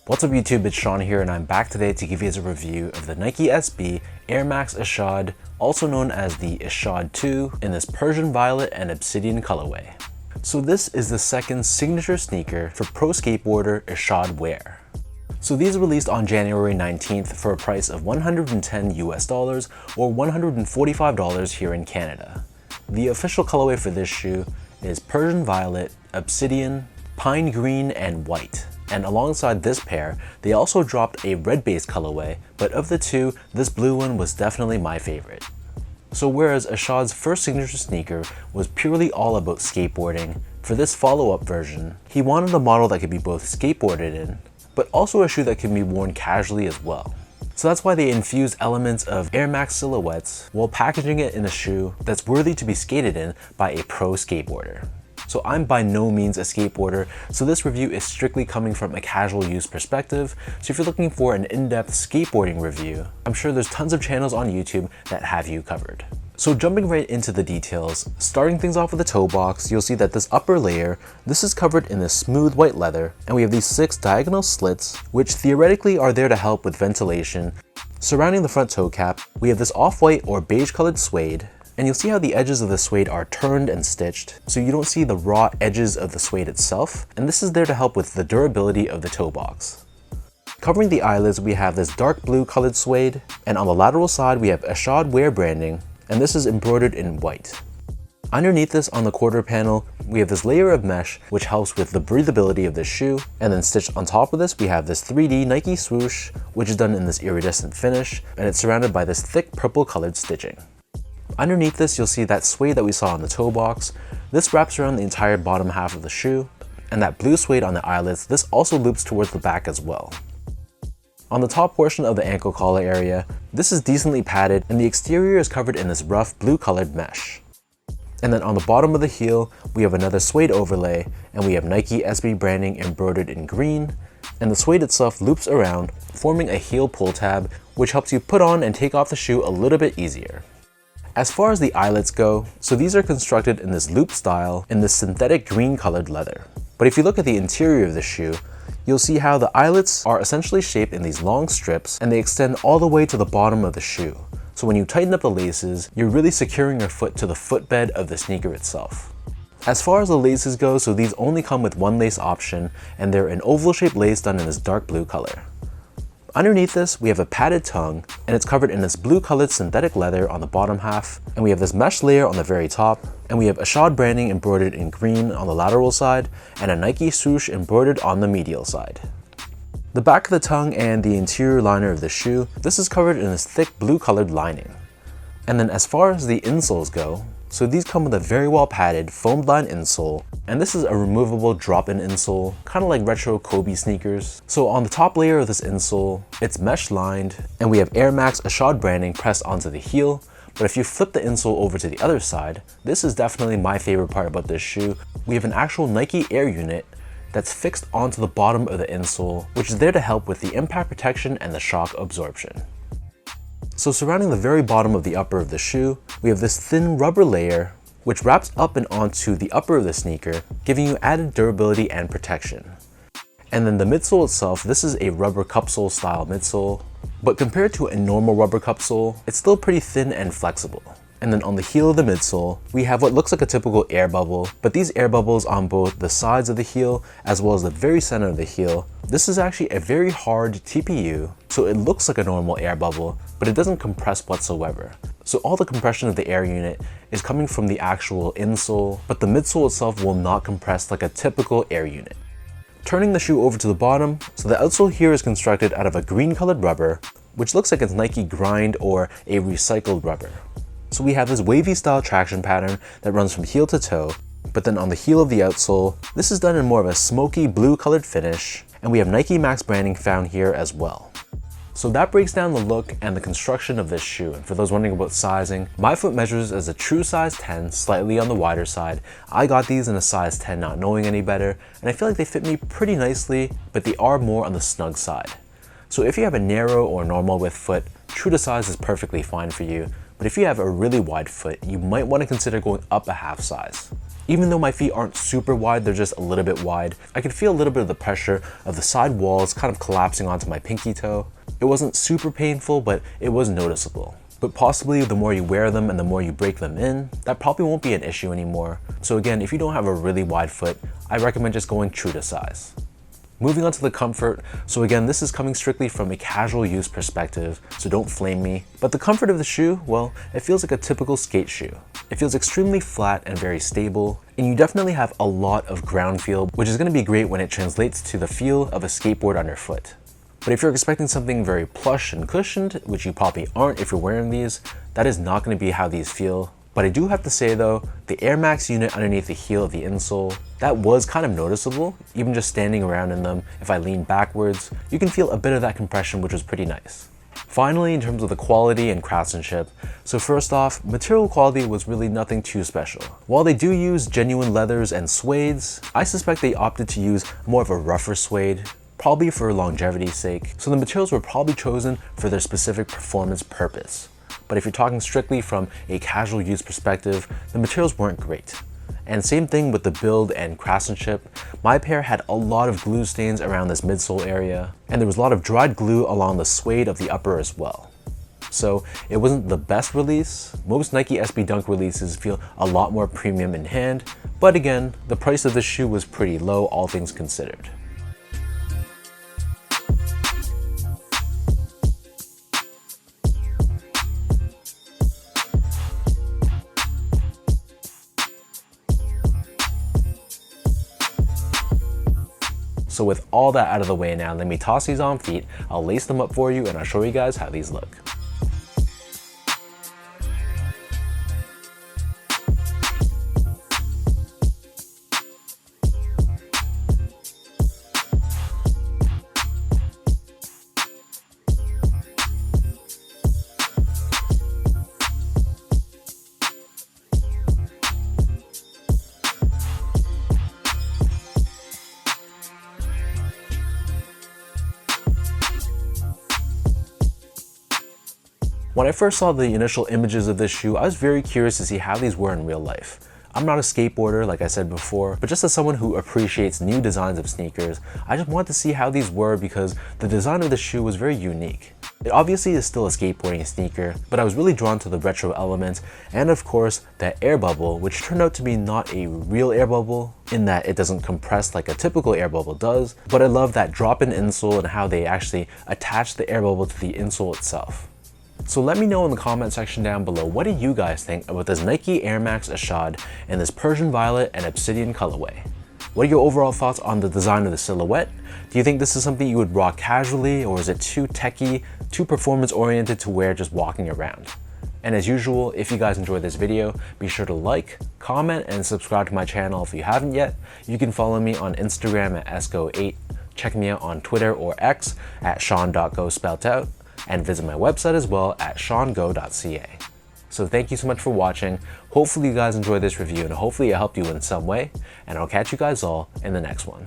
What's up YouTube, it's Sean here and I'm back today to give you guys a review of the Nike SB Air Max Ishod, also known as the Ishod 2 in this Persian Violet and Obsidian colorway. So this is the second signature sneaker for pro skateboarder Ishod Wair. So these were released on January 19th for a price of $110 US or $145 here in Canada. The official colorway for this shoe is Persian Violet, Obsidian, Pine Green, and White. And alongside this pair, they also dropped a red-based colorway, but of the two, this blue one was definitely my favorite. So whereas Ishod's first signature sneaker was purely all about skateboarding, for this follow-up version, he wanted a model that could be both skateboarded in, but also a shoe that can be worn casually as well. So that's why they infused elements of Air Max silhouettes while packaging it in a shoe that's worthy to be skated in by a pro skateboarder. So I'm by no means a skateboarder, so this review is strictly coming from a casual use perspective. So if you're looking for an in-depth skateboarding review, I'm sure there's tons of channels on YouTube that have you covered. So jumping right into the details, starting things off with the toe box, you'll see that this upper layer, this is covered in this smooth white leather, and we have these 6 diagonal slits, which theoretically are there to help with ventilation. Surrounding the front toe cap, we have this off-white or beige colored suede, and you'll see how the edges of the suede are turned and stitched, so you don't see the raw edges of the suede itself, and this is there to help with the durability of the toe box. Covering the eyelids, we have this dark blue colored suede, and on the lateral side we have Ishod Wair branding, and this is embroidered in white. Underneath this on the quarter panel, we have this layer of mesh which helps with the breathability of the shoe, and then stitched on top of this we have this 3D Nike swoosh, which is done in this iridescent finish, and it's surrounded by this thick purple colored stitching. Underneath this, you'll see that suede that we saw on the toe box. This wraps around the entire bottom half of the shoe, and that blue suede on the eyelets, this also loops towards the back as well. On the top portion of the ankle collar area, this is decently padded, and the exterior is covered in this rough blue colored mesh. And then on the bottom of the heel, we have another suede overlay, and we have Nike SB branding embroidered in green, and the suede itself loops around, forming a heel pull tab, which helps you put on and take off the shoe a little bit easier. As far as the eyelets go, so these are constructed in this loop style in this synthetic green colored leather. But if you look at the interior of the shoe, you'll see how the eyelets are essentially shaped in these long strips and they extend all the way to the bottom of the shoe. So when you tighten up the laces, you're really securing your foot to the footbed of the sneaker itself. As far as the laces go, so these only come with one lace option and they're an oval shaped lace done in this dark blue color. Underneath this, we have a padded tongue, and it's covered in this blue colored synthetic leather on the bottom half, and we have this mesh layer on the very top, and we have Ishod branding embroidered in green on the lateral side, and a Nike swoosh embroidered on the medial side. The back of the tongue and the interior liner of the shoe, this is covered in this thick blue colored lining. And then as far as the insoles go, so these come with a very well padded foamed line insole, and this is a removable drop-in insole, kind of like retro Kobe sneakers. So on the top layer of this insole, it's mesh lined, and we have Air Max Ishod branding pressed onto the heel. But if you flip the insole over to the other side, this is definitely my favorite part about this shoe. We have an actual Nike Air unit that's fixed onto the bottom of the insole, which is there to help with the impact protection and the shock absorption. So surrounding the very bottom of the upper of the shoe, we have this thin rubber layer which wraps up and onto the upper of the sneaker, giving you added durability and protection. And then the midsole itself, this is a rubber cupsole style midsole, but compared to a normal rubber cupsole, it's still pretty thin and flexible. And then on the heel of the midsole, we have what looks like a typical air bubble, but these air bubbles on both the sides of the heel as well as the very center of the heel. This is actually a very hard TPU, so it looks like a normal air bubble, but it doesn't compress whatsoever. So all the compression of the air unit is coming from the actual insole, but the midsole itself will not compress like a typical air unit. Turning the shoe over to the bottom, so the outsole here is constructed out of a green colored rubber, which looks like it's Nike grind or a recycled rubber. So we have this wavy style traction pattern that runs from heel to toe, but then on the heel of the outsole, this is done in more of a smoky blue colored finish, and we have Nike Max branding found here as well. So that breaks down the look and the construction of this shoe, and for those wondering about sizing, my foot measures as a true size 10, slightly on the wider side. I got these in a size 10 not knowing any better, and I feel like they fit me pretty nicely, but they are more on the snug side. So if you have a narrow or normal width foot, true to size is perfectly fine for you. But if you have a really wide foot, you might want to consider going up a half size. Even though my feet aren't super wide, they're just a little bit wide, I could feel a little bit of the pressure of the side walls kind of collapsing onto my pinky toe. It wasn't super painful, but it was noticeable. But possibly the more you wear them and the more you break them in, that probably won't be an issue anymore. So again, if you don't have a really wide foot, I recommend just going true to size. Moving on to the comfort, so again, this is coming strictly from a casual use perspective, so don't flame me. But the comfort of the shoe, well, it feels like a typical skate shoe. It feels extremely flat and very stable, and you definitely have a lot of ground feel, which is going to be great when it translates to the feel of a skateboard underfoot. But if you're expecting something very plush and cushioned, which you probably aren't if you're wearing these, that is not going to be how these feel. But I do have to say though, the Air Max unit underneath the heel of the insole, that was kind of noticeable. Even just standing around in them, if I lean backwards, you can feel a bit of that compression, which was pretty nice. Finally, in terms of the quality and craftsmanship, so first off, material quality was really nothing too special. While they do use genuine leathers and suedes, I suspect they opted to use more of a rougher suede, probably for longevity's sake. So the materials were probably chosen for their specific performance purpose. But if you're talking strictly from a casual use perspective, the materials weren't great. And same thing with the build and craftsmanship. My pair had a lot of glue stains around this midsole area, and there was a lot of dried glue along the suede of the upper as well. So it wasn't the best release. Most Nike SB Dunk releases feel a lot more premium in hand, but again, the price of the shoe was pretty low, all things considered. So with all that out of the way now, let me toss these on feet, I'll lace them up for you, and I'll show you guys how these look. When I first saw the initial images of this shoe, I was very curious to see how these were in real life. I'm not a skateboarder, like I said before, but just as someone who appreciates new designs of sneakers, I just wanted to see how these were because the design of the shoe was very unique. It obviously is still a skateboarding sneaker, but I was really drawn to the retro elements and of course that air bubble, which turned out to be not a real air bubble in that it doesn't compress like a typical air bubble does, but I love that drop-in insole and how they actually attach the air bubble to the insole itself. So let me know in the comment section down below, what do you guys think about this Nike Air Max Ishod and this Persian Violet and Obsidian colorway? What are your overall thoughts on the design of the silhouette? Do you think this is something you would rock casually, or is it too techy, too performance oriented to wear just walking around? And as usual, if you guys enjoyed this video, be sure to like, comment, and subscribe to my channel if you haven't yet. You can follow me on Instagram at esco8, check me out on Twitter or X at sean.go spelt out, and visit my website as well at seango.ca. So thank you so much for watching. Hopefully you guys enjoyed this review and hopefully it helped you in some way, and I'll catch you guys all in the next one.